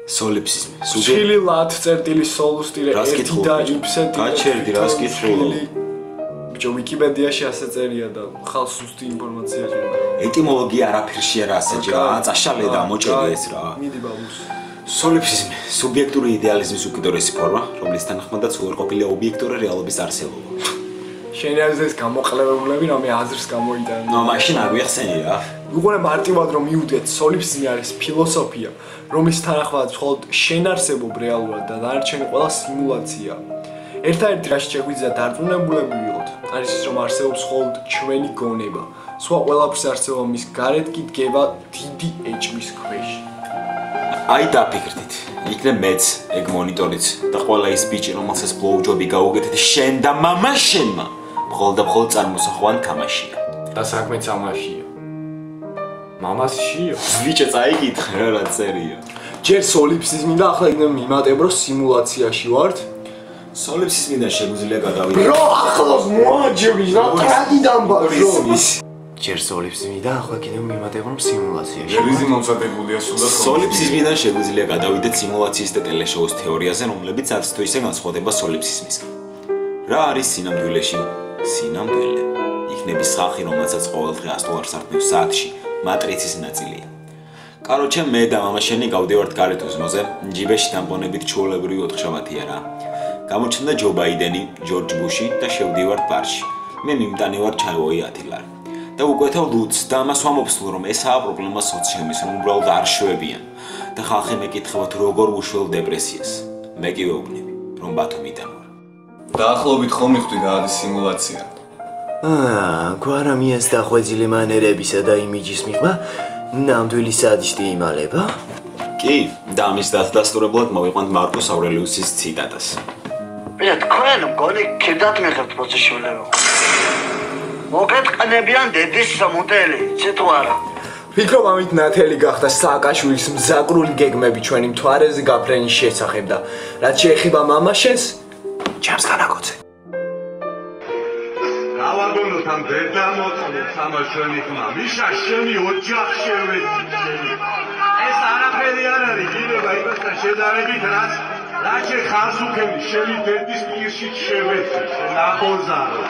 სოლიფსიზმი. სული ლათ წერტილის სოლუსტირე ერთი და იფსეთი. გაჩერდი რას კითხულობ? ბიჭო ვიკიპედიაში ასე წერია და ხალხს ზუსტი ინფორმაცია ჭირდება. ეტიმოლოგია არაფერში არა ასეჯა, წაშალე და მოჭედი ეს რა. მიდი ბაბუს. სოლიფსიზმი სუბიექტური იდეალიზმის უკიდურესი ფორმა, რომლის თანახმადაც უარყოფილია ობიექტური რეალობის არსებობა. შენი არის ეს გამოყლებებულები, რომ მე აზრს გამოიტანე. ნუ მაშინ არ ვიხსენი რა. უყურე მარტივად რომ მივუდგეთ, სოლიფსიზმი არის ფილოსოფია, რომლის თანახმადაც მხოლოდ შენ არსებობ რეალურად და დანარჩენი ყველა სიმულაცია. ერთადერთი რაში შეგვიძლია დარწმუნებულები ვიყოთ, არის ის რომ არსებობს მხოლოდ ჩვენი გონება. სხვა ყველაფრის არსებობა მის გარეთ კი დგება დიდი ეჭვის ქვეშ. აი დაფიქრდით, იქნებ მეც, ეგ მონიტორიც და ყველა ის ბიჭი, რომელსაც ბლოუჯობი გაუგეთეთ შენ და მამა შენმა, მხოლოდ და მხოლოდ წარმოსახვან თამაშია. და საქმეც ამაშია. მამას შიო. ბიჭო წაიკითხე რა წერია. ჯერ სოლიფსიზმი და ახლა იქნებ მიმატებ რომ სიმულაციაში ვართ. სოლიფსიზმიდან შეგვიძლია გადავიდეთ. რო ახლოს მოაჯები რა ტრადიდან ბაჟო. ჯერ სოლიფსიზმი და ახლა კიდევ მიმატებ რომ სიმულაციაში. რიზი მომზადებულია სულად. სოლიფსიზმიდან შეგვიძლია გადავიდეთ სიმულაციის და ტელეშოუს თეორიაზე, რომლებიც არც თუ ისე განსხვავდება სოლიფსიზმისგან. რა არის სინამდვილეში? სინამდვილე იქნების ხალხი, რომელსაც ყოველდღე 100 დოლარს ართმევს საათში, მატრიცის ნაწილია. კაროჩე მე და მამა შენი გავდივართ გარეთ ოზნოზე, ჯიბეში დამპონებით ჩუოლებრივი ოთხშაბათია რა. გამოჩნდა ჯო ბაიდენი, ჯორჯ ბუში და შევდივართ ბარში. მე მიმტანი ვარ ჩარლოი ათილარი. და უკვეთავ ლუც და ამას ვამოფსლო რომ ესაა პრობლემა სოციუმის, რომ უბრალოდ არ შვებიან და ხალხი მეკითხება თუ როგორ უშველო დეპრესიას. მე კი ვეუბნები, რომ ბათუმიდან ვარ. დაახლოებით ხომ მიხვდი რა არის სიმულაცია? გვარამიას დახვეწილი მანერებისა და იმიჯის მიღმა ნამდვილი სადისტი იმალება? კი, და ამის დასტურებლად მოვიყვანთ მარკუს ავრელიუსის ციტატას. ბიჭო, თქვენ მგონი კიდათ მიღებთ პროცესშულებო. მოგეთყნებიან დედის სამოდელი, ცეთო არა. ვფიქრობ ამით ნათელი გახდა სააკაშვილის მზაკრული გეგმები ჩვენი მთვარეზე გაფრენის შესახებ და რაც შეეხება მამაშენს, ჩემს განაგოცე. გავაგონოთ ამ დედამოწმულს ამაშვენი ხმა, მიშა შენი ოჯახ შევეცი. ეს არაფერი არ არის, გინება იმასთან შედარებით რაც შე ხარს უქენი შენი დედის პირში შევეცი, ნახოზარო.